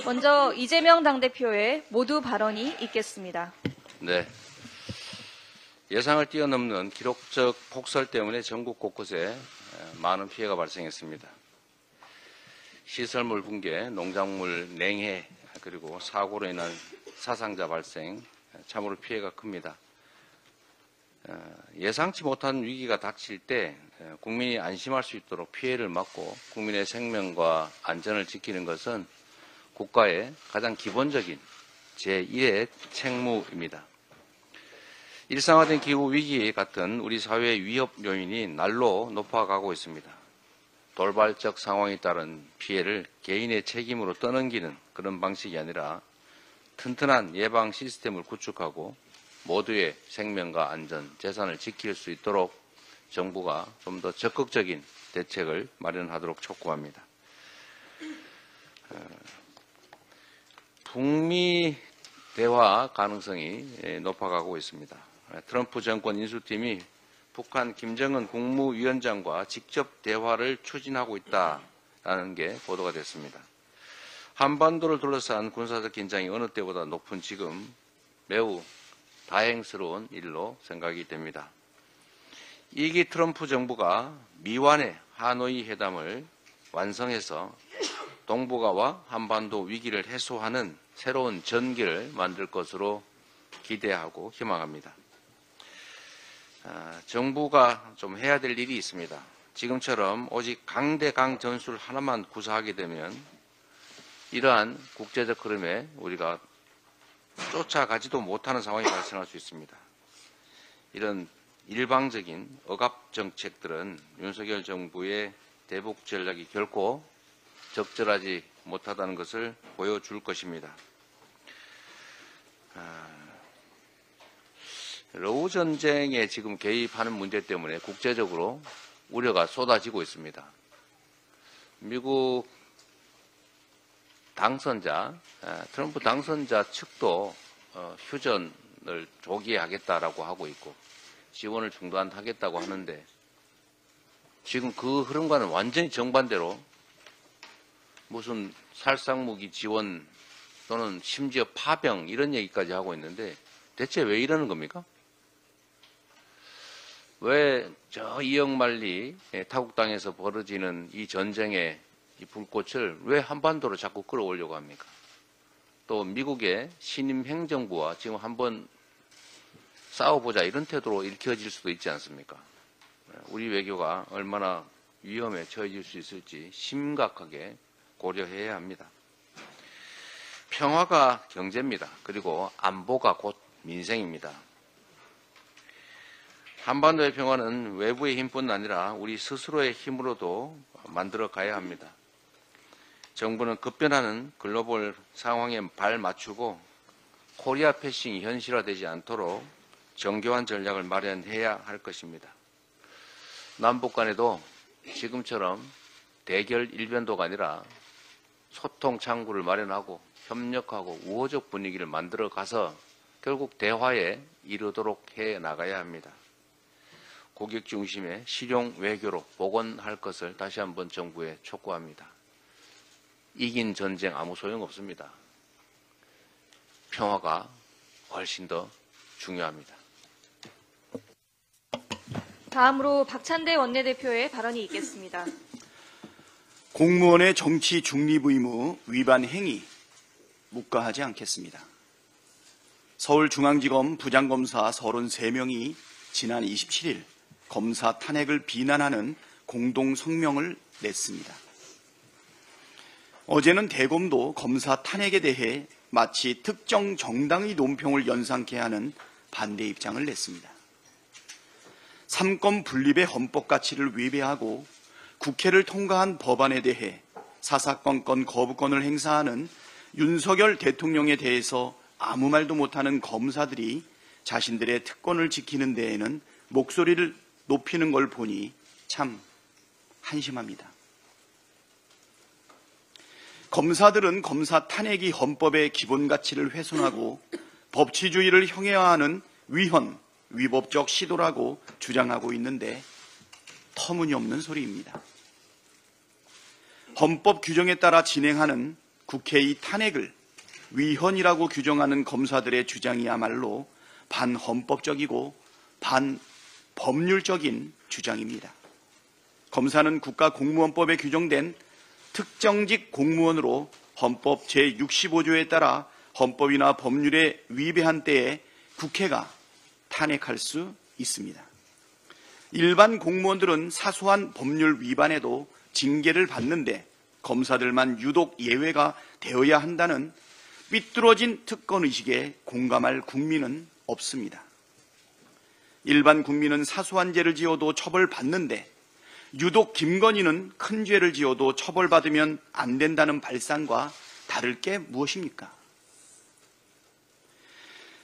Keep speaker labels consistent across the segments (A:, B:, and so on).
A: 먼저 이재명 당대표의 모두 발언이 있겠습니다.
B: 네. 예상을 뛰어넘는 기록적 폭설 때문에 전국 곳곳에 많은 피해가 발생했습니다. 시설물 붕괴, 농작물 냉해, 그리고 사고로 인한 사상자 발생, 참으로 피해가 큽니다. 예상치 못한 위기가 닥칠 때 국민이 안심할 수 있도록 피해를 막고 국민의 생명과 안전을 지키는 것은 국가의 가장 기본적인 제1의 책무입니다. 일상화된 기후위기 같은 우리 사회의 위협 요인이 날로 높아가고 있습니다. 돌발적 상황에 따른 피해를 개인의 책임으로 떠넘기는 그런 방식이 아니라 튼튼한 예방 시스템을 구축하고 모두의 생명과 안전, 재산을 지킬 수 있도록 정부가 좀 더 적극적인 대책을 마련하도록 촉구합니다. 북미 대화 가능성이 높아가고 있습니다. 트럼프 정권 인수팀이 북한 김정은 국무위원장과 직접 대화를 추진하고 있다는 게 보도가 됐습니다. 한반도를 둘러싼 군사적 긴장이 어느 때보다 높은 지금 매우 다행스러운 일로 생각이 됩니다. 2기 트럼프 정부가 미완의 하노이 회담을 완성해서 동북아와 한반도 위기를 해소하는 새로운 전기를 만들 것으로 기대하고 희망합니다. 정부가 좀 해야 될 일이 있습니다. 지금처럼 오직 강대강 전술 하나만 구사하게 되면 이러한 국제적 흐름에 우리가 쫓아가지도 못하는 상황이 발생할 수 있습니다. 이런 일방적인 억압 정책들은 윤석열 정부의 대북 전략이 결코 적절하지 못하다는 것을 보여줄 것입니다. 러우 전쟁에 지금 개입하는 문제 때문에 국제적으로 우려가 쏟아지고 있습니다. 미국 트럼프 당선자 측도 휴전을 조기에 하겠다라고 하고 있고 지원을 중단하겠다고 하는데 지금 그 흐름과는 완전히 정반대로 무슨 살상무기 지원 또는 심지어 파병 이런 얘기까지 하고 있는데 대체 왜 이러는 겁니까? 왜 저 이역만리 타국 땅에서 벌어지는 이 전쟁의 이 불꽃을 왜 한반도로 자꾸 끌어오려고 합니까? 또 미국의 신임 행정부와 지금 한번 싸워보자 이런 태도로 읽혀질 수도 있지 않습니까? 우리 외교가 얼마나 위험에 처해질 수 있을지 심각하게 고려해야 합니다. 평화가 경제입니다. 그리고 안보가 곧 민생입니다. 한반도의 평화는 외부의 힘뿐 아니라 우리 스스로의 힘으로도 만들어 가야 합니다. 정부는 급변하는 글로벌 상황에 발맞추고 코리아 패싱이 현실화되지 않도록 정교한 전략을 마련해야 할 것입니다. 남북 간에도 지금처럼 대결 일변도가 아니라 소통 창구를 마련하고 협력하고 우호적 분위기를 만들어 가서 결국 대화에 이르도록 해 나가야 합니다. 고객 중심의 실용 외교로 복원할 것을 다시 한번 정부에 촉구합니다. 이긴 전쟁 아무 소용없습니다. 평화가 훨씬 더 중요합니다.
A: 다음으로 박찬대 원내대표의 발언이 있겠습니다.
C: 공무원의 정치 중립 의무 위반 행위 묵과하지 않겠습니다. 서울중앙지검 부장검사 33명이 지난 27일 검사 탄핵을 비난하는 공동 성명을 냈습니다. 어제는 대검도 검사 탄핵에 대해 마치 특정 정당의 논평을 연상케 하는 반대 입장을 냈습니다. 삼권 분립의 헌법 가치를 위배하고 국회를 통과한 법안에 대해 사사건건 거부권을 행사하는 윤석열 대통령에 대해서 아무 말도 못하는 검사들이 자신들의 특권을 지키는 데에는 목소리를 높이는 걸 보니 참 한심합니다. 검사들은 검사 탄핵이 헌법의 기본 가치를 훼손하고 법치주의를 형해화하는 위법적 시도라고 주장하고 있는데 터무니없는 소리입니다. 헌법 규정에 따라 진행하는 국회의 탄핵을 위헌이라고 규정하는 검사들의 주장이야말로 반헌법적이고 반법률적인 주장입니다. 검사는 국가공무원법에 규정된 특정직 공무원으로 헌법 제65조에 따라 헌법이나 법률에 위배한 때에 국회가 탄핵할 수 있습니다. 일반 공무원들은 사소한 법률 위반에도 징계를 받는데 검사들만 유독 예외가 되어야 한다는 삐뚤어진 특권의식에 공감할 국민은 없습니다. 일반 국민은 사소한 죄를 지어도 처벌받는데 유독 김건희는 큰 죄를 지어도 처벌받으면 안 된다는 발상과 다를 게 무엇입니까?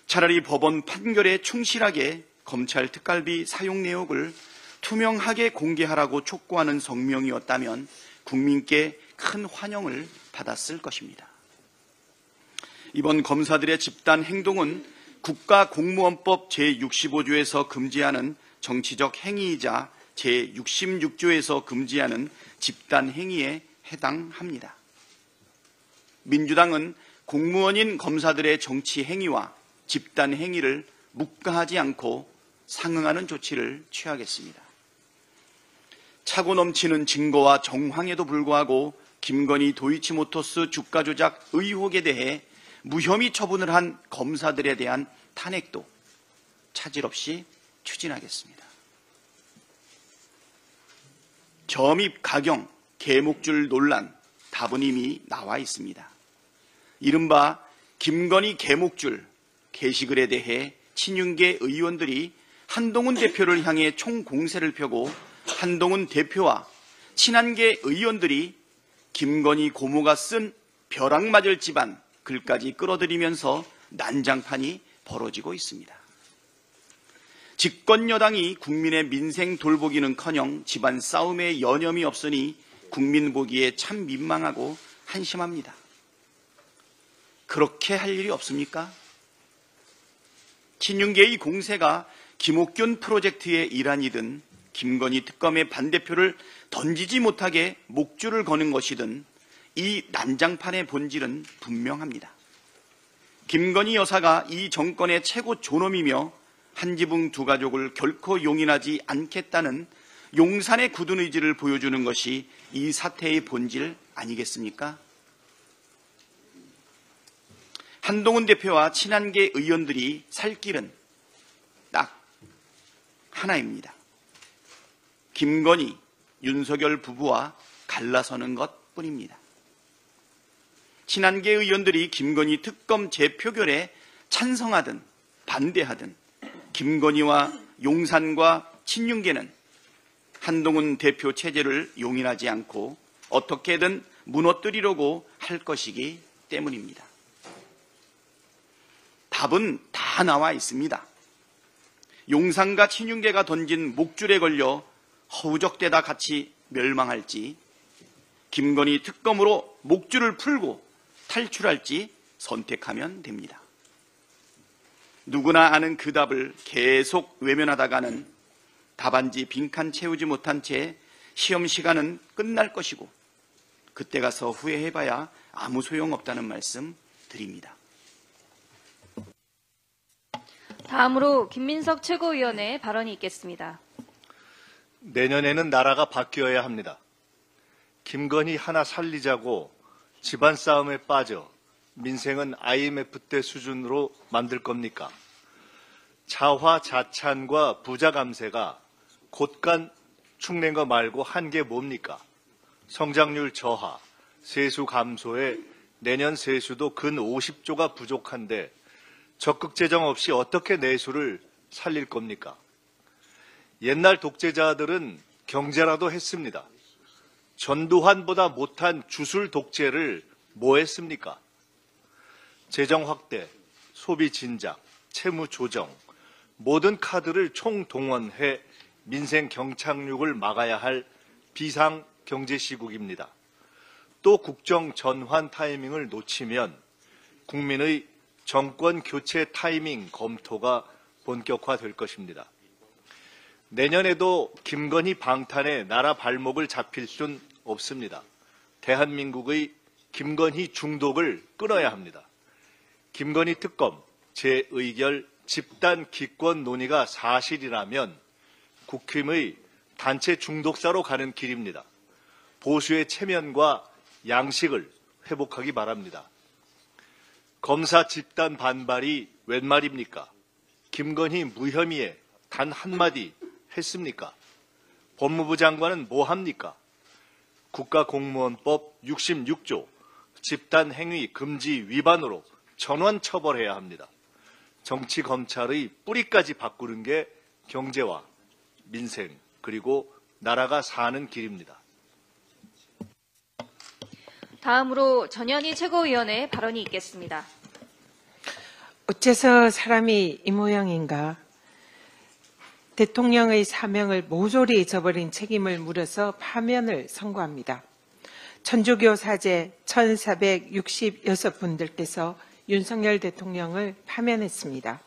C: 차라리 법원 판결에 충실하게 검찰 특갈비 사용 내역을 투명하게 공개하라고 촉구하는 성명이었다면 국민께 큰 환영을 받았을 것입니다. 이번 검사들의 집단 행동은 국가공무원법 제65조에서 금지하는 정치적 행위이자 제66조에서 금지하는 집단 행위에 해당합니다. 민주당은 공무원인 검사들의 정치 행위와 집단 행위를 묵과하지 않고 상응하는 조치를 취하겠습니다. 차고 넘치는 증거와 정황에도 불구하고 김건희 도이치모터스 주가 조작 의혹에 대해 무혐의 처분을 한 검사들에 대한 탄핵도 차질 없이 추진하겠습니다. 점입 가경, 개목줄 논란, 답은 이미 나와 있습니다. 이른바 김건희 개목줄 게시글에 대해 친윤계 의원들이 한동훈 대표를 향해 총공세를 펴고 한동훈 대표와 친한계 의원들이 김건희 고모가 쓴 벼락 맞을 집안 글까지 끌어들이면서 난장판이 벌어지고 있습니다. 집권 여당이 국민의 민생 돌보기는커녕 집안 싸움에 여념이 없으니 국민 보기에 참 민망하고 한심합니다. 그렇게 할 일이 없습니까? 친윤계의 공세가 김옥균 프로젝트의 일환이든 김건희 특검의 반대표를 던지지 못하게 목줄을 거는 것이든 이 난장판의 본질은 분명합니다. 김건희 여사가 이 정권의 최고 존엄이며 한지붕 두 가족을 결코 용인하지 않겠다는 용산의 굳은 의지를 보여주는 것이 이 사태의 본질 아니겠습니까? 한동훈 대표와 친한계 의원들이 살 길은 딱 하나입니다. 김건희, 윤석열 부부와 갈라서는 것뿐입니다. 친한계 의원들이 김건희 특검 재표결에 찬성하든 반대하든 김건희와 용산과 친윤계는 한동훈 대표 체제를 용인하지 않고 어떻게든 무너뜨리려고 할 것이기 때문입니다. 답은 다 나와 있습니다. 용산과 친윤계가 던진 목줄에 걸려 허우적대다 같이 멸망할지 김건희 특검으로 목줄을 풀고 탈출할지 선택하면 됩니다. 누구나 아는 그 답을 계속 외면하다가는 답안지 빈칸 채우지 못한 채 시험 시간은 끝날 것이고 그때 가서 후회해봐야 아무 소용없다는 말씀 드립니다.
A: 다음으로 김민석 최고위원의 발언이 있겠습니다.
D: 내년에는 나라가 바뀌어야 합니다. 김건희 하나 살리자고 집안 싸움에 빠져 민생은 IMF 때 수준으로 만들 겁니까? 자화자찬과 부자 감세가 곳간 축낸 거 말고 한 게 뭡니까? 성장률 저하, 세수 감소에 내년 세수도 근 50조가 부족한데 적극 재정 없이 어떻게 내수를 살릴 겁니까? 옛날 독재자들은 경제라도 했습니다. 전두환보다 못한 주술 독재를 뭐 했습니까? 재정 확대, 소비 진작, 채무 조정, 모든 카드를 총동원해 민생 경착륙을 막아야 할 비상 경제 시국입니다. 또 국정 전환 타이밍을 놓치면 국민의 정권 교체 타이밍 검토가 본격화될 것입니다. 내년에도 김건희 방탄에 나라 발목을 잡힐 순 없습니다. 대한민국의 김건희 중독을 끊어야 합니다. 김건희 특검, 재의결, 집단 기권 논의가 사실이라면 국힘의 단체 중독사로 가는 길입니다. 보수의 체면과 양식을 회복하기 바랍니다. 검사 집단 반발이 웬 말입니까? 김건희 무혐의에 단 한마디 했습니까? 법무부 장관은 뭐 합니까? 국가공무원법 66조 집단행위 금지 위반으로 전원 처벌해야 합니다. 정치 검찰의 뿌리까지 바꾸는 게 경제와 민생 그리고 나라가 사는 길입니다.
A: 다음으로 전현희 최고위원의 발언이 있겠습니다.
E: 어째서 사람이 이 모양인가? 대통령의 사명을 모조리 잊어버린 책임을 물어서 파면을 선고합니다. 천주교 사제 1466분들께서 윤석열 대통령을 파면했습니다.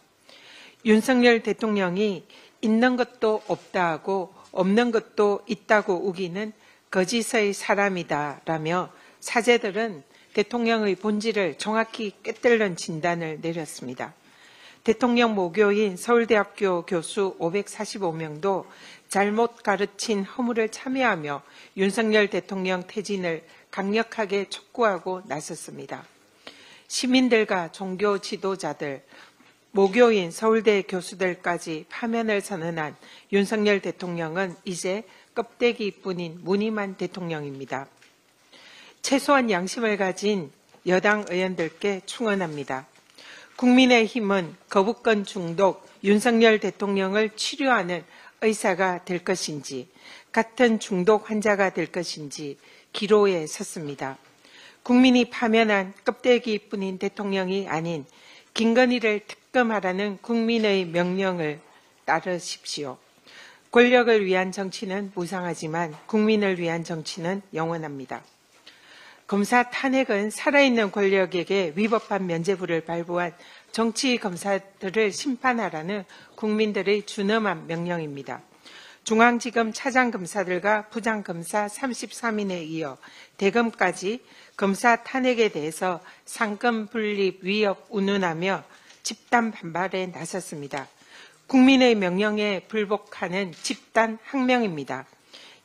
E: 윤석열 대통령이 있는 것도 없다 하고 없는 것도 있다고 우기는 거짓의 사람이다라며 사제들은 대통령의 본질을 정확히 꿰뚫는 진단을 내렸습니다. 대통령 모교인 서울대학교 교수 545명도 잘못 가르친 허물을 참여하며 윤석열 대통령 퇴진을 강력하게 촉구하고 나섰습니다. 시민들과 종교 지도자들, 모교인 서울대 교수들까지 파면을 선언한 윤석열 대통령은 이제 껍데기뿐인 무늬만 대통령입니다. 최소한 양심을 가진 여당 의원들께 충언합니다. 국민의힘은 거부권 중독 윤석열 대통령을 치료하는 의사가 될 것인지 같은 중독 환자가 될 것인지 기로에 섰습니다. 국민이 파면한 껍데기뿐인 대통령이 아닌 김건희를 특검하라는 국민의 명령을 따르십시오. 권력을 위한 정치는 무상하지만 국민을 위한 정치는 영원합니다. 검사 탄핵은 살아있는 권력에게 위법한 면죄부를 발부한 정치 검사들을 심판하라는 국민들의 준엄한 명령입니다. 중앙지검 차장검사들과 부장검사 33인에 이어 대검까지 검사 탄핵에 대해서 상권 분립 위협 운운하며 집단 반발에 나섰습니다. 국민의 명령에 불복하는 집단 항명입니다.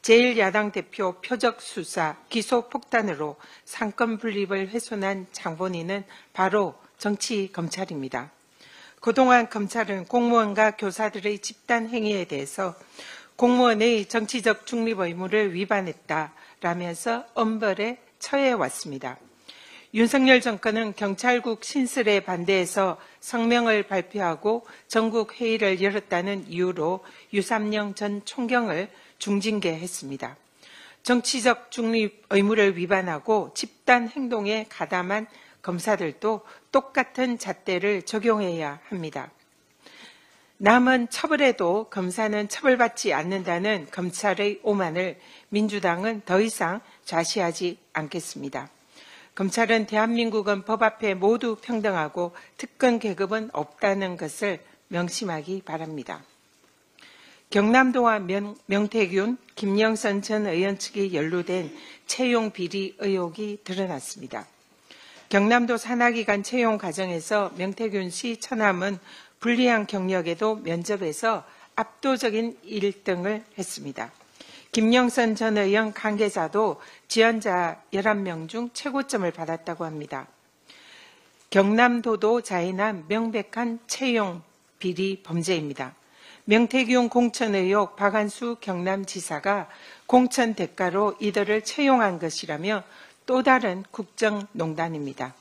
E: 제1야당 대표 표적 수사, 기소 폭탄으로 상권 분립을 훼손한 장본인은 바로 정치 검찰입니다. 그동안 검찰은 공무원과 교사들의 집단 행위에 대해서 공무원의 정치적 중립 의무를 위반했다라면서 엄벌에 처해왔습니다. 윤석열 정권은 경찰국 신설에 반대해서 성명을 발표하고 전국 회의를 열었다는 이유로 유삼영 전 총경을 중징계했습니다. 정치적 중립 의무를 위반하고 집단 행동에 가담한 검사들도 똑같은 잣대를 적용해야 합니다. 남은 처벌해도 검사는 처벌받지 않는다는 검찰의 오만을 민주당은 더 이상 좌시하지 않겠습니다. 검찰은 대한민국은 법 앞에 모두 평등하고 특권 계급은 없다는 것을 명심하기 바랍니다. 경남도와 명태균, 김영선 전 의원 측이 연루된 채용 비리 의혹이 드러났습니다. 경남도 산하기관 채용 과정에서 명태균 씨 처남은 불리한 경력에도 면접에서 압도적인 1등을 했습니다. 김영선 전 의원 관계자도 지원자 11명 중 최고점을 받았다고 합니다. 경남도도 자인한 명백한 채용 비리 범죄입니다. 명태균 공천 의혹 박한수 경남지사가 공천 대가로 이들을 채용한 것이라며 또 다른 국정농단입니다.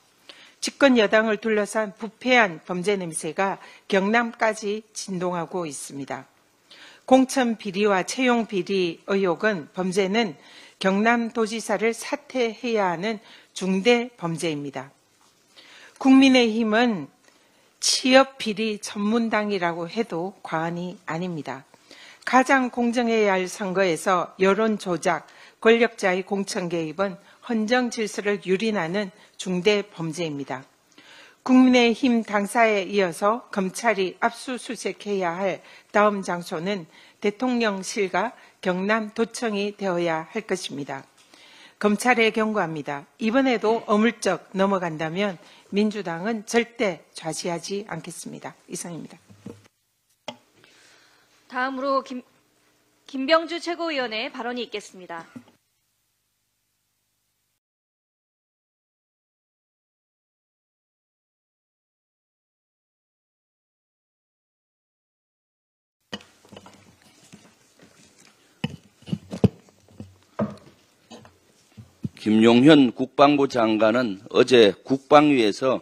E: 집권 여당을 둘러싼 부패한 범죄 냄새가 경남까지 진동하고 있습니다. 공천 비리와 채용 비리 의혹은 범죄는 경남도지사를 사퇴해야 하는 중대 범죄입니다. 국민의힘은 취업 비리 전문당이라고 해도 과언이 아닙니다. 가장 공정해야 할 선거에서 여론 조작, 권력자의 공천 개입은 헌정 질서를 유린하는 중대 범죄입니다. 국민의힘 당사에 이어서 검찰이 압수수색해야 할 다음 장소는 대통령실과 경남도청이 되어야 할 것입니다. 검찰에 경고합니다. 이번에도 어물쩍 넘어간다면 민주당은 절대 좌시하지 않겠습니다. 이상입니다.
A: 다음으로 김병주 최고위원의 발언이 있겠습니다.
F: 김용현 국방부 장관은 어제 국방위에서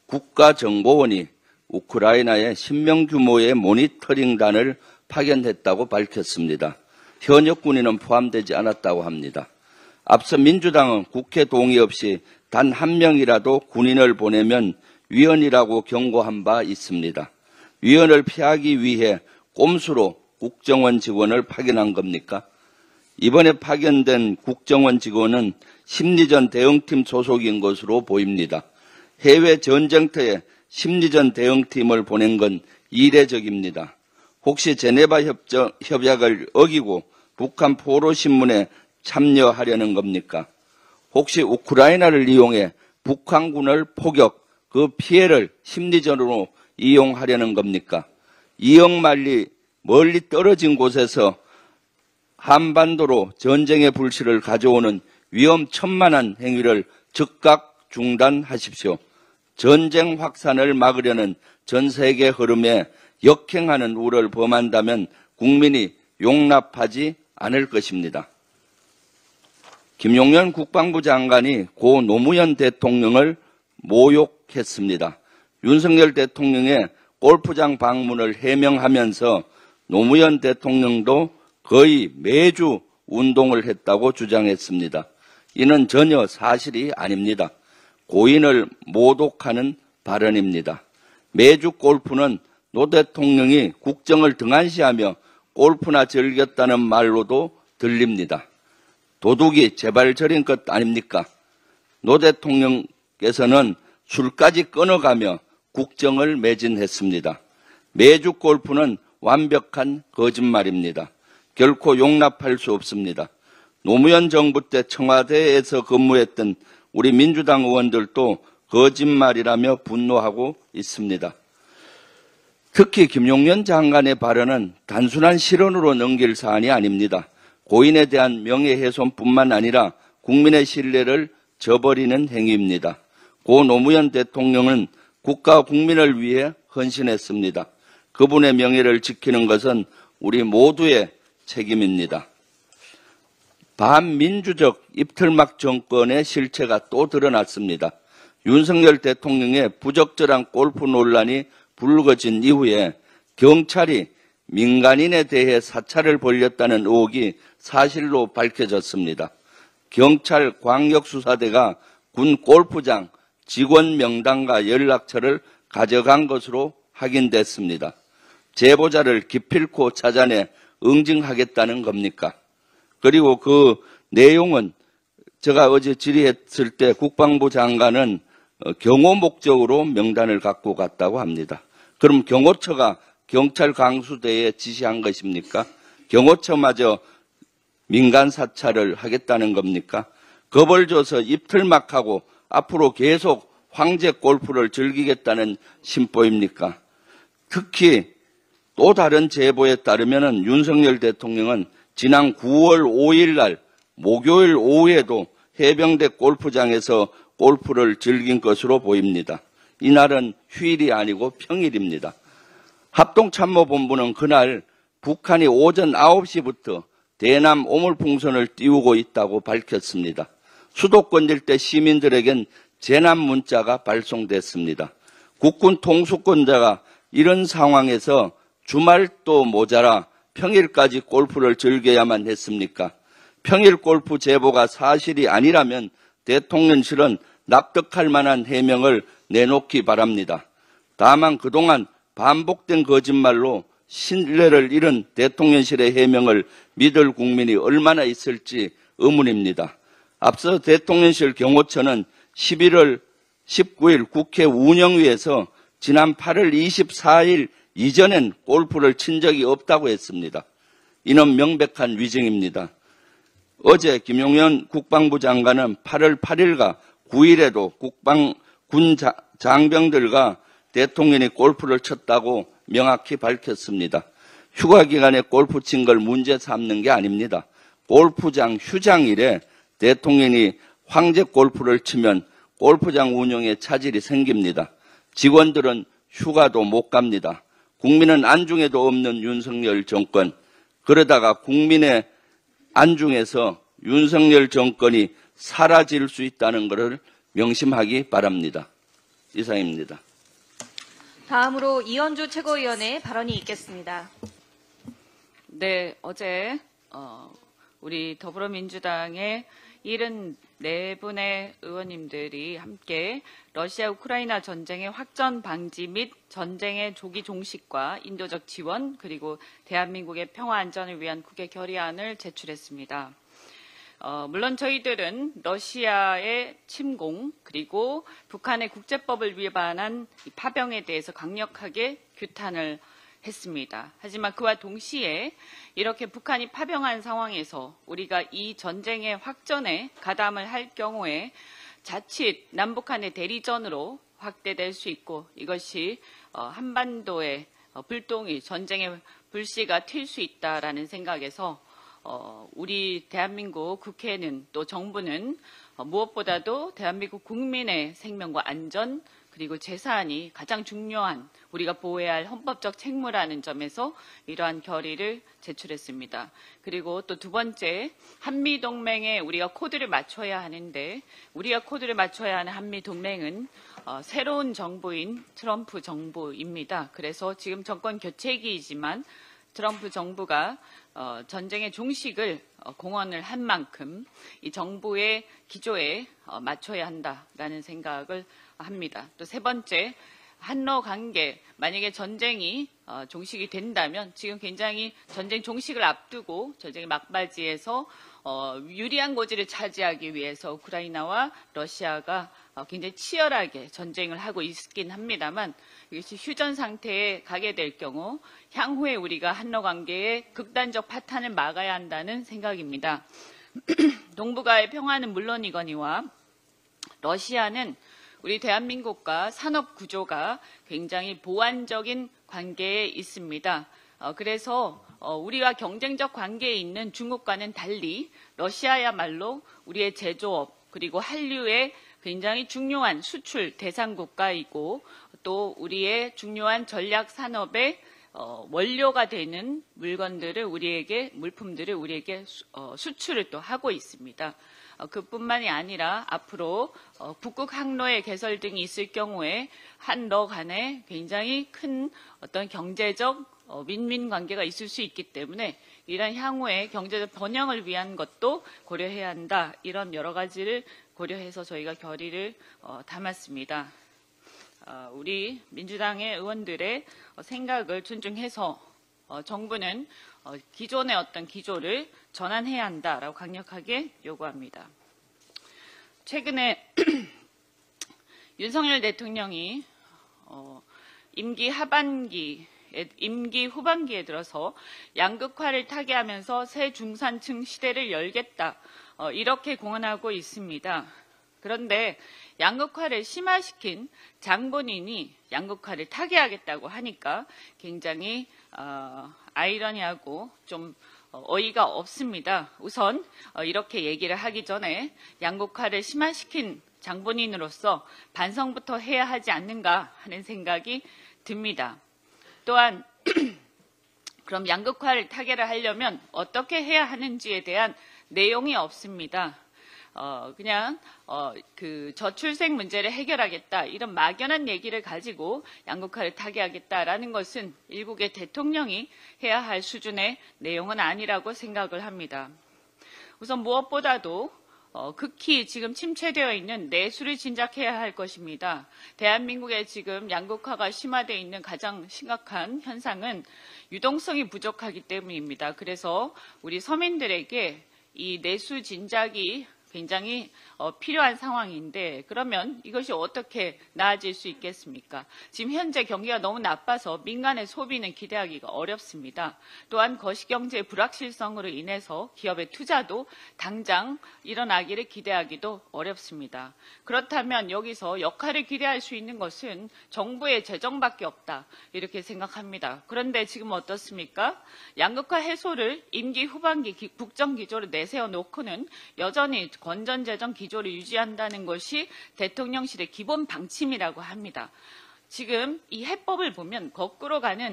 F: 국가정보원이 우크라이나에 10명 규모의 모니터링단을 파견했다고 밝혔습니다. 현역 군인은 포함되지 않았다고 합니다. 앞서 민주당은 국회 동의 없이 단 한 명이라도 군인을 보내면 위헌이라고 경고한 바 있습니다. 위헌을 피하기 위해 꼼수로 국정원 직원을 파견한 겁니까? 이번에 파견된 국정원 직원은 심리전 대응팀 소속인 것으로 보입니다. 해외 전쟁터에 심리전 대응팀을 보낸 건 이례적입니다. 혹시 제네바 협약을 어기고 북한 포로신문에 참여하려는 겁니까? 혹시 우크라이나를 이용해 북한군을 포격, 그 피해를 심리전으로 이용하려는 겁니까? 이영만리 멀리 떨어진 곳에서 한반도로 전쟁의 불씨를 가져오는 위험천만한 행위를 즉각 중단하십시오. 전쟁 확산을 막으려는 전 세계 흐름에 역행하는 우를 범한다면 국민이 용납하지 않을 것입니다. 김용현 국방부 장관이 고 노무현 대통령을 모욕했습니다. 윤석열 대통령의 골프장 방문을 해명하면서 노무현 대통령도 거의 매주 운동을 했다고 주장했습니다. 이는 전혀 사실이 아닙니다. 고인을 모독하는 발언입니다. 매주 골프는 노 대통령이 국정을 등한시하며 골프나 즐겼다는 말로도 들립니다. 도둑이 제발 저린 것 아닙니까? 노 대통령께서는 술까지 끊어가며 국정을 매진했습니다. 매주 골프는 완벽한 거짓말입니다. 결코 용납할 수 없습니다. 노무현 정부 때 청와대에서 근무했던 우리 민주당 의원들도 거짓말이라며 분노하고 있습니다. 특히 김용현 장관의 발언은 단순한 실언으로 넘길 사안이 아닙니다. 고인에 대한 명예훼손뿐만 아니라 국민의 신뢰를 저버리는 행위입니다. 고 노무현 대통령은 국가와 국민을 위해 헌신했습니다. 그분의 명예를 지키는 것은 우리 모두의 책임입니다. 반민주적 입틀막 정권의 실체가 또 드러났습니다. 윤석열 대통령의 부적절한 골프 논란이 불거진 이후에 경찰이 민간인에 대해 사찰을 벌였다는 의혹이 사실로 밝혀졌습니다. 경찰 광역수사대가 군 골프장 직원 명단과 연락처를 가져간 것으로 확인됐습니다. 제보자를 기필코 찾아내 응징하겠다는 겁니까? 그리고 그 내용은 제가 어제 질의했을 때 국방부 장관은 경호 목적으로 명단을 갖고 갔다고 합니다. 그럼 경호처가 경찰 강수대에 지시한 것입니까? 경호처마저 민간 사찰을 하겠다는 겁니까? 겁을 줘서 입틀막하고 앞으로 계속 황제 골프를 즐기겠다는 심보입니까? 특히 또 다른 제보에 따르면 윤석열 대통령은 지난 9월 5일 날 목요일 오후에도 해병대 골프장에서 골프를 즐긴 것으로 보입니다. 이날은 휴일이 아니고 평일입니다. 합동참모본부는 그날 북한이 오전 9시부터 대남 오물풍선을 띄우고 있다고 밝혔습니다. 수도권 일대 시민들에겐 재난 문자가 발송됐습니다. 국군 통수권자가 이런 상황에서 주말도 모자라 평일까지 골프를 즐겨야만 했습니까? 평일 골프 제보가 사실이 아니라면 대통령실은 납득할 만한 해명을 내놓기 바랍니다. 다만 그동안 반복된 거짓말로 신뢰를 잃은 대통령실의 해명을 믿을 국민이 얼마나 있을지 의문입니다. 앞서 대통령실 경호처는 11월 19일 국회 운영위에서 지난 8월 24일 이전엔 골프를 친 적이 없다고 했습니다. 이는 명백한 위증입니다. 어제 김용현 국방부 장관은 8월 8일과 9일에도 군 장병들과 대통령이 골프를 쳤다고 명확히 밝혔습니다. 휴가 기간에 골프 친 걸 문제 삼는 게 아닙니다. 골프장 휴장일에 대통령이 황제 골프를 치면 골프장 운영에 차질이 생깁니다. 직원들은 휴가도 못 갑니다. 국민은 안중에도 없는 윤석열 정권, 그러다가 국민의 안중에서 윤석열 정권이 사라질 수 있다는 것을 명심하기 바랍니다. 이상입니다.
A: 다음으로 이현주 최고위원의 발언이 있겠습니다.
G: 네, 어제 우리 더불어민주당의 74분의 의원님들이 함께 러시아 우크라이나 전쟁의 확전 방지 및 전쟁의 조기 종식과 인도적 지원 그리고 대한민국의 평화 안전을 위한 국회 결의안을 제출했습니다. 물론 저희들은 러시아의 침공 그리고 북한의 국제법을 위반한 이 파병에 대해서 강력하게 규탄을 했습니다. 하지만 그와 동시에 이렇게 북한이 파병한 상황에서 우리가 이 전쟁의 확전에 가담을 할 경우에 자칫 남북한의 대리전으로 확대될 수 있고 이것이 한반도의 불똥이 전쟁의 불씨가 튈 수 있다라는 생각에서 우리 대한민국 국회는 또 정부는 무엇보다도 대한민국 국민의 생명과 안전 그리고 재산이 가장 중요한 우리가 보호해야 할 헌법적 책무라는 점에서 이러한 결의를 제출했습니다. 그리고 또 두 번째, 한미동맹에 우리가 코드를 맞춰야 하는데 우리가 코드를 맞춰야 하는 한미동맹은 새로운 정부인 트럼프 정부입니다. 그래서 지금 정권 교체기이지만 트럼프 정부가 전쟁의 종식을 공언을 한 만큼 이 정부의 기조에 맞춰야 한다라는 생각을 합니다. 또 세 번째, 한러 관계, 만약에 전쟁이 종식이 된다면 지금 굉장히 전쟁 종식을 앞두고 전쟁의 막바지에서 유리한 고지를 차지하기 위해서 우크라이나와 러시아가 굉장히 치열하게 전쟁을 하고 있긴 합니다만 이것이 휴전 상태에 가게 될 경우 향후에 우리가 한러 관계의 극단적 파탄을 막아야 한다는 생각입니다. 동북아의 평화는 물론이거니와 러시아는 우리 대한민국과 산업 구조가 굉장히 보완적인 관계에 있습니다. 그래서 우리와 경쟁적 관계에 있는 중국과는 달리 러시아야말로 우리의 제조업 그리고 한류의 굉장히 중요한 수출 대상 국가이고 또 우리의 중요한 전략 산업의 원료가 되는 물품들을 우리에게 수출을 또 하고 있습니다. 그뿐만이 아니라 앞으로 북극 항로의 개설 등이 있을 경우에 한러 간에 굉장히 큰 어떤 경제적 윈윈 관계가 있을 수 있기 때문에 이런 향후의 경제적 번영을 위한 것도 고려해야 한다. 이런 여러 가지를 고려해서 저희가 결의를 담았습니다. 우리 민주당의 의원들의 생각을 존중해서 정부는 기존의 어떤 기조를 전환해야 한다라고 강력하게 요구합니다. 최근에 윤석열 대통령이 임기 후반기에 들어서 양극화를 타개하면서 새 중산층 시대를 열겠다 이렇게 공언하고 있습니다. 그런데 양극화를 심화시킨 장본인이 양극화를 타개하겠다고 하니까 굉장히 아이러니하고 좀 어이가 없습니다. 우선 이렇게 얘기를 하기 전에 양극화를 심화시킨 장본인으로서 반성부터 해야 하지 않는가 하는 생각이 듭니다. 또한 그럼 양극화를 타개를 하려면 어떻게 해야 하는지에 대한 내용이 없습니다. 그냥 그 저출생 문제를 해결하겠다 이런 막연한 얘기를 가지고 양극화를 타개하겠다라는 것은 일국의 대통령이 해야 할 수준의 내용은 아니라고 생각을 합니다. 우선 무엇보다도 극히 지금 침체되어 있는 내수를 진작해야 할 것입니다. 대한민국에 지금 양극화가 심화되어 있는 가장 심각한 현상은 유동성이 부족하기 때문입니다. 그래서 우리 서민들에게 이 내수 진작이 굉장히 필요한 상황인데 그러면 이것이 어떻게 나아질 수 있겠습니까? 지금 현재 경기가 너무 나빠서 민간의 소비는 기대하기가 어렵습니다. 또한 거시경제의 불확실성으로 인해서 기업의 투자도 당장 일어나기를 기대하기도 어렵습니다. 그렇다면 여기서 역할을 기대할 수 있는 것은 정부의 재정밖에 없다 이렇게 생각합니다. 그런데 지금 어떻습니까? 양극화 해소를 임기 후반기 국정기조로 내세워 놓고는 여전히 건전재정 기조를 유지한다는 것이 대통령실의 기본 방침이라고 합니다. 지금 이 해법을 보면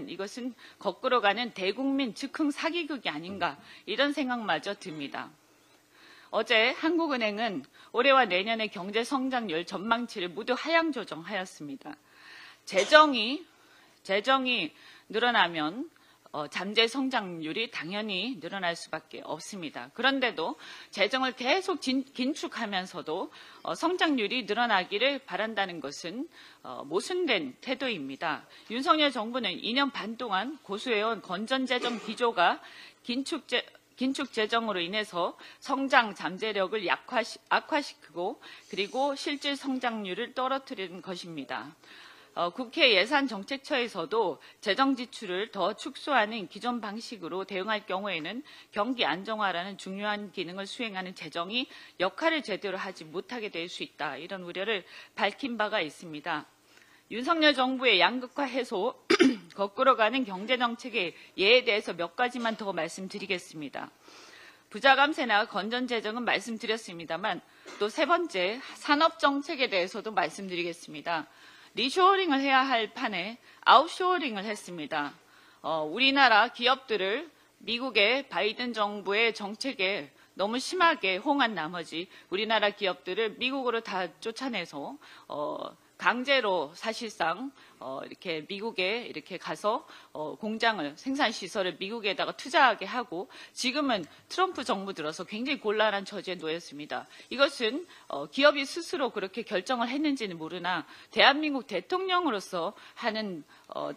G: 이것은 거꾸로 가는 대국민 즉흥 사기극이 아닌가 이런 생각마저 듭니다. 어제 한국은행은 올해와 내년의 경제 성장률 전망치를 모두 하향 조정하였습니다. 재정이 늘어나면 잠재 성장률이 당연히 늘어날 수밖에 없습니다. 그런데도 재정을 계속 긴축하면서도 성장률이 늘어나기를 바란다는 것은 모순된 태도입니다. 윤석열 정부는 2년 반 동안 고수해온 건전재정 기조가 긴축 재정으로 인해서 성장 잠재력을 악화시키고 그리고 실질 성장률을 떨어뜨리는 것입니다. 국회 예산정책처에서도 재정 지출을 더 축소하는 기존 방식으로 대응할 경우에는 경기 안정화라는 중요한 기능을 수행하는 재정이 역할을 제대로 하지 못하게 될 수 있다. 이런 우려를 밝힌 바가 있습니다. 윤석열 정부의 양극화 해소, 거꾸로 가는 경제정책의 예에 대해서 몇 가지만 더 말씀드리겠습니다. 부자 감세나 건전재정은 말씀드렸습니다만 또 세 번째 산업정책에 대해서도 말씀드리겠습니다. 리쇼어링을 해야 할 판에 아웃쇼어링을 했습니다. 우리나라 기업들을 미국의 바이든 정부의 정책에 너무 심하게 호응한 나머지 우리나라 기업들을 미국으로 다 쫓아내서 강제로 사실상 이렇게 미국에 이렇게 가서 공장을 생산 시설을 미국에다가 투자하게 하고 지금은 트럼프 정부 들어서 굉장히 곤란한 처지에 놓였습니다. 이것은 기업이 스스로 그렇게 결정을 했는지는 모르나 대한민국 대통령으로서 하는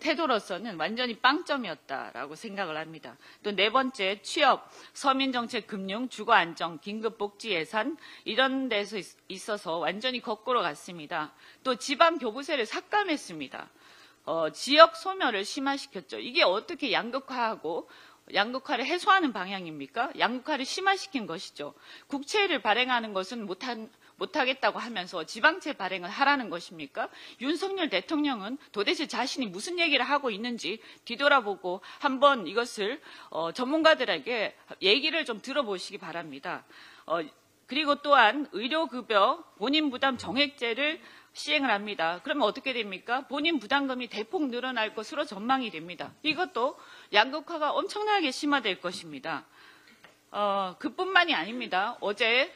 G: 태도로서는 완전히 빵점이었다라고 생각을 합니다. 또 네 번째 취업, 서민정책, 금융, 주거안정, 긴급복지 예산 이런 데서 있어서 완전히 거꾸로 갔습니다. 또 지방 교부세를 삭감했습니다. 지역 소멸을 심화시켰죠. 이게 어떻게 양극화를 해소하는 방향입니까? 양극화를 심화시킨 것이죠. 국채를 발행하는 것은 못하겠다고 하면서 지방채 발행을 하라는 것입니까? 윤석열 대통령은 도대체 자신이 무슨 얘기를 하고 있는지 뒤돌아보고 한번 이것을 전문가들에게 얘기를 좀 들어보시기 바랍니다. 그리고 또한 의료급여 본인부담 정액제를 시행을 합니다. 그러면 어떻게 됩니까? 본인 부담금이 대폭 늘어날 것으로 전망이 됩니다. 이것도 양극화가 엄청나게 심화될 것입니다. 그뿐만이 아닙니다. 어제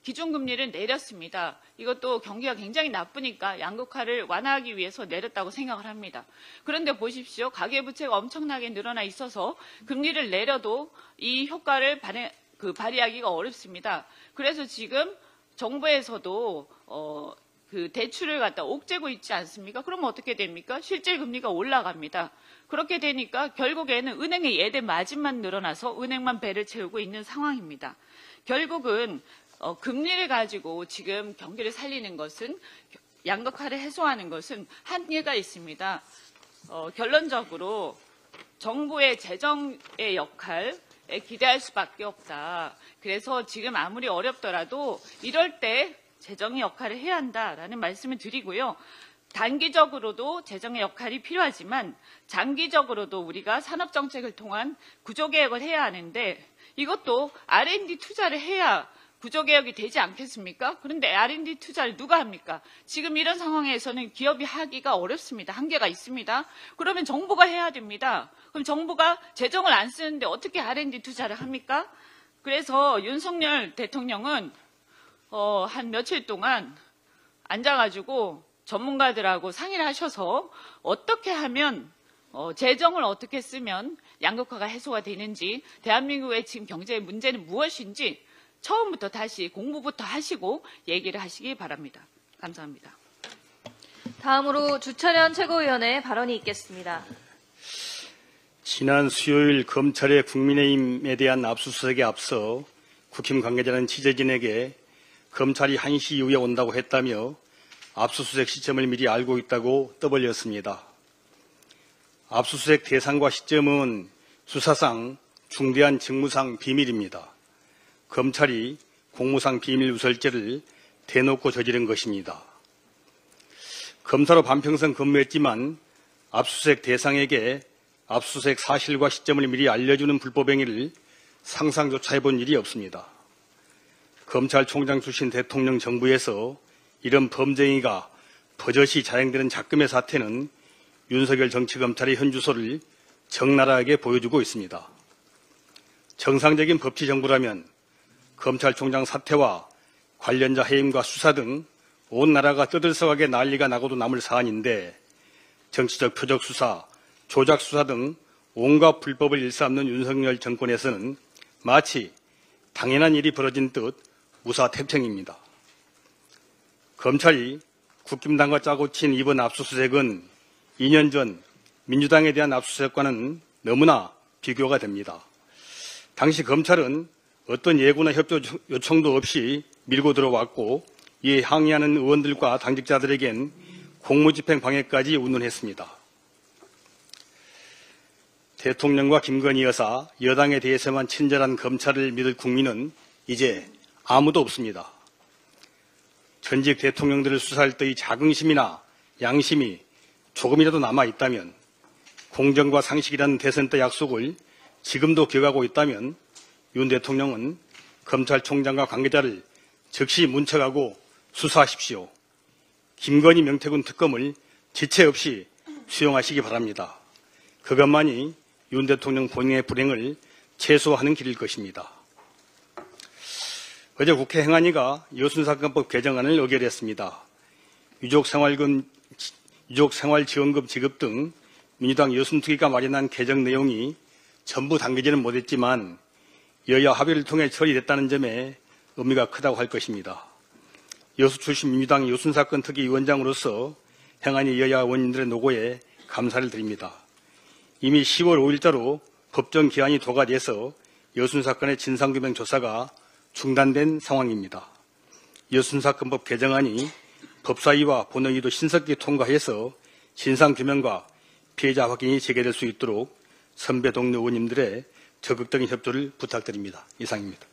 G: 기준금리를 내렸습니다. 이것도 경기가 굉장히 나쁘니까 양극화를 완화하기 위해서 내렸다고 생각을 합니다. 그런데 보십시오. 가계부채가 엄청나게 늘어나 있어서 금리를 내려도 이 효과를 발휘하기가 어렵습니다. 그래서 지금 정부에서도 대출을 갖다 옥죄고 있지 않습니까? 그러면 어떻게 됩니까? 실질 금리가 올라갑니다. 그렇게 되니까 결국에는 은행의 예대 마진만 늘어나서 은행만 배를 채우고 있는 상황입니다. 결국은 금리를 가지고 지금 경기를 살리는 것은 양극화를 해소하는 것은 한계가 있습니다. 결론적으로 정부의 재정의 역할에 기대할 수밖에 없다. 그래서 지금 아무리 어렵더라도 이럴 때 재정의 역할을 해야 한다라는 말씀을 드리고요. 단기적으로도 재정의 역할이 필요하지만 장기적으로도 우리가 산업정책을 통한 구조개혁을 해야 하는데 이것도 R&D 투자를 해야 구조개혁이 되지 않겠습니까? 그런데 R&D 투자를 누가 합니까? 지금 이런 상황에서는 기업이 하기가 어렵습니다. 한계가 있습니다. 그러면 정부가 해야 됩니다. 그럼 정부가 재정을 안 쓰는데 어떻게 R&D 투자를 합니까? 그래서 윤석열 대통령은 한 며칠 동안 앉아가지고 전문가들하고 상의를 하셔서 어떻게 하면 재정을 어떻게 쓰면 양극화가 해소가 되는지 대한민국의 지금 경제의 문제는 무엇인지 처음부터 다시 공부부터 하시고 얘기를 하시기 바랍니다. 감사합니다.
A: 다음으로 주철현 최고위원의 발언이 있겠습니다.
H: 지난 수요일 검찰의 국민의힘에 대한 압수수색에 앞서 국힘 관계자는 취재진에게 검찰이 1시 이후에 온다고 했다며 압수수색 시점을 미리 알고 있다고 떠벌렸습니다. 압수수색 대상과 시점은 수사상 중대한 직무상 비밀입니다. 검찰이 공무상 비밀 누설죄를 대놓고 저지른 것입니다. 검사로 반평생 근무했지만 압수수색 대상에게 압수수색 사실과 시점을 미리 알려주는 불법 행위를 상상조차 해본 일이 없습니다. 검찰총장 출신 대통령 정부에서 이런 범죄 행위가 버젓이 자행되는 작금의 사태는 윤석열 정치검찰의 현주소를 적나라하게 보여주고 있습니다. 정상적인 법치 정부라면 검찰총장 사태와 관련자 해임과 수사 등 온 나라가 떠들썩하게 난리가 나고도 남을 사안인데 정치적 표적 수사, 조작 수사 등 온갖 불법을 일삼는 윤석열 정권에서는 마치 당연한 일이 벌어진 듯 무사태평입니다. 검찰이 국힘당과 짜고 친 이번 압수수색은 2년 전 민주당에 대한 압수수색과는 너무나 비교가 됩니다. 당시 검찰은 어떤 예고나 협조 요청도 없이 밀고 들어왔고 이에 항의하는 의원들과 당직자들에겐 공무집행 방해까지 운운했습니다. 대통령과 김건희 여사, 여당에 대해서만 친절한 검찰을 믿을 국민은 이제 아무도 없습니다. 전직 대통령들을 수사할 때의 자긍심이나 양심이 조금이라도 남아있다면, 공정과 상식이라는 대선 때 약속을 지금도 기억하고 있다면 윤 대통령은 검찰총장과 관계자를 즉시 문책하고 수사하십시오. 김건희 명태균 특검을 지체 없이 수용하시기 바랍니다. 그것만이 윤 대통령 본인의 불행을 최소화하는 길일 것입니다. 어제 국회 행안위가 여순사건법 개정안을 의결했습니다. 유족생활지원금 지급 등 민주당 여순특위가 마련한 개정 내용이 전부 당기지는 못했지만 여야 합의를 통해 처리됐다는 점에 의미가 크다고 할 것입니다. 여수 출신 민주당 여순사건 특위위원장으로서 행안위 여야 의원님들의 노고에 감사를 드립니다. 이미 10월 5일자로 법정 기한이 도과돼서 여순사건의 진상규명 조사가 중단된 상황입니다. 여순사건법 개정안이 법사위와 본회의도 신속히 통과해서 진상규명과 피해자 확인이 재개될 수 있도록 선배 동료 의원님들의 적극적인 협조를 부탁드립니다. 이상입니다.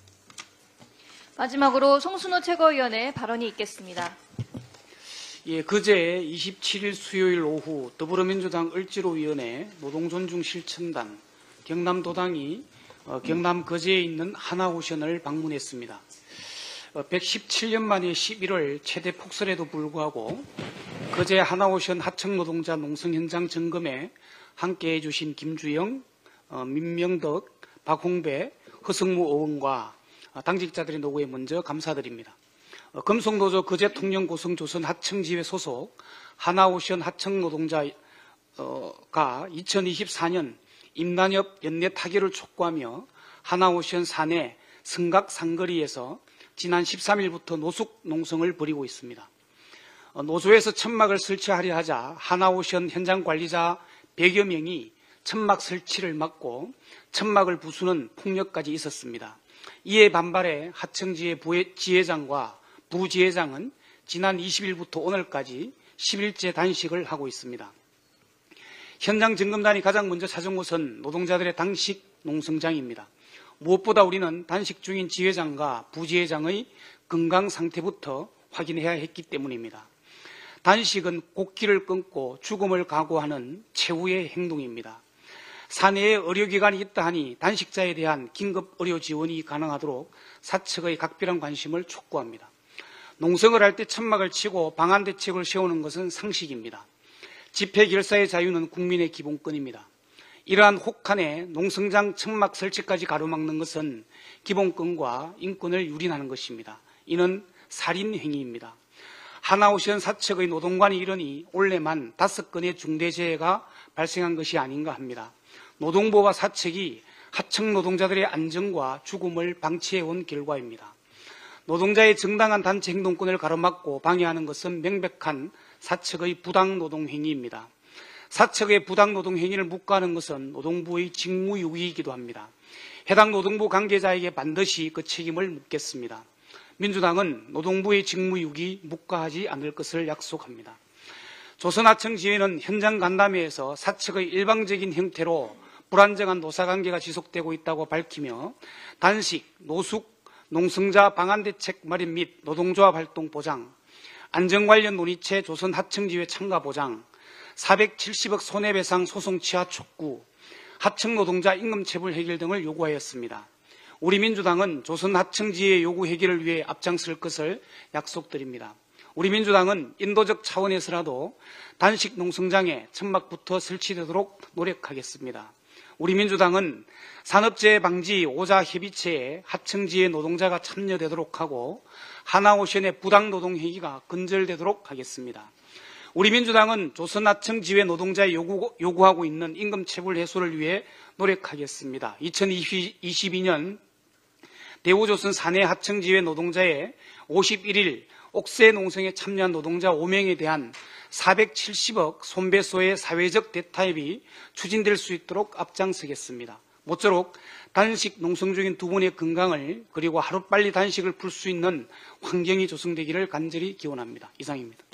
A: 마지막으로 송순호 최고위원의 발언이 있겠습니다.
I: 예, 그제 27일 수요일 오후 더불어민주당 을지로위원회 노동존중실천단 경남도당이 경남 거제에 있는 하나오션을 방문했습니다. 117년 만에 11월 최대 폭설에도 불구하고 거제 하나오션 하청 노동자 농성 현장 점검에 함께해 주신 김주영, 민명덕, 박홍배, 허성무 의원과 당직자들의 노고에 먼저 감사드립니다. 금속노조 거제 통영 고성 조선 하청지회 소속 하나오션 하청 노동자가 2024년 임난협 연내 타결을 촉구하며 하나오션 사내 성각 상거리에서 지난 13일부터 노숙 농성을 벌이고 있습니다. 노조에서 천막을 설치하려 하자 하나오션 현장 관리자 100여 명이 천막 설치를 막고 천막을 부수는 폭력까지 있었습니다. 이에 반발해 하청지회 지회장과 부지회장은 지난 20일부터 오늘까지 10일째 단식을 하고 있습니다. 현장 점검단이 가장 먼저 찾은 곳은 노동자들의 단식 농성장입니다. 무엇보다 우리는 단식 중인 지회장과 부지회장의 건강 상태부터 확인해야 했기 때문입니다. 단식은 곡기를 끊고 죽음을 각오하는 최후의 행동입니다. 사내에 의료기관이 있다 하니 단식자에 대한 긴급 의료 지원이 가능하도록 사측의 각별한 관심을 촉구합니다. 농성을 할 때 천막을 치고 방한 대책을 세우는 것은 상식입니다. 집회 결사의 자유는 국민의 기본권입니다. 이러한 혹한에 농성장 천막 설치까지 가로막는 것은 기본권과 인권을 유린하는 것입니다. 이는 살인 행위입니다. 하나오션 사측의 노동관이 이르니 올해만 5건의 중대재해가 발생한 것이 아닌가 합니다. 노동부와 사측이 하청 노동자들의 안전과 죽음을 방치해온 결과입니다. 노동자의 정당한 단체 행동권을 가로막고 방해하는 것은 명백한 사측의 부당 노동 행위입니다. 사측의 부당 노동 행위를 묵과하는 것은 노동부의 직무유기이기도 합니다. 해당 노동부 관계자에게 반드시 그 책임을 묻겠습니다. 민주당은 노동부의 직무유기 묵과하지 않을 것을 약속합니다. 조선하청지회는 현장 간담회에서 사측의 일방적인 형태로 불안정한 노사관계가 지속되고 있다고 밝히며 단식, 노숙, 농성자 방안대책 마련 및 노동조합 활동 보장, 안전 관련 논의체 조선하청지회 참가 보장, 470억 손해배상 소송 취하 촉구, 하청노동자 임금체불 해결 등을 요구하였습니다. 우리 민주당은 조선하청지회 요구 해결을 위해 앞장설 것을 약속드립니다. 우리 민주당은 인도적 차원에서라도 단식 농성장에 천막부터 설치되도록 노력하겠습니다. 우리 민주당은 산업재해 방지 5자 협의체에 하청지회 노동자가 참여되도록 하고 하나오션의 부당노동행위가 근절되도록 하겠습니다. 우리 민주당은 조선하청지회 노동자의 요구하고 있는 임금체불 해소를 위해 노력하겠습니다. 2022년 대우조선 사내 하청지회 노동자의 51일 옥새 농성에 참여한 노동자 5명에 대한 470억 손배소의 사회적 대타협이 추진될 수 있도록 앞장서겠습니다. 모쪼록 단식 농성 중인 두 분의 건강을 그리고 하루빨리 단식을 풀 수 있는 환경이 조성되기를 간절히 기원합니다. 이상입니다.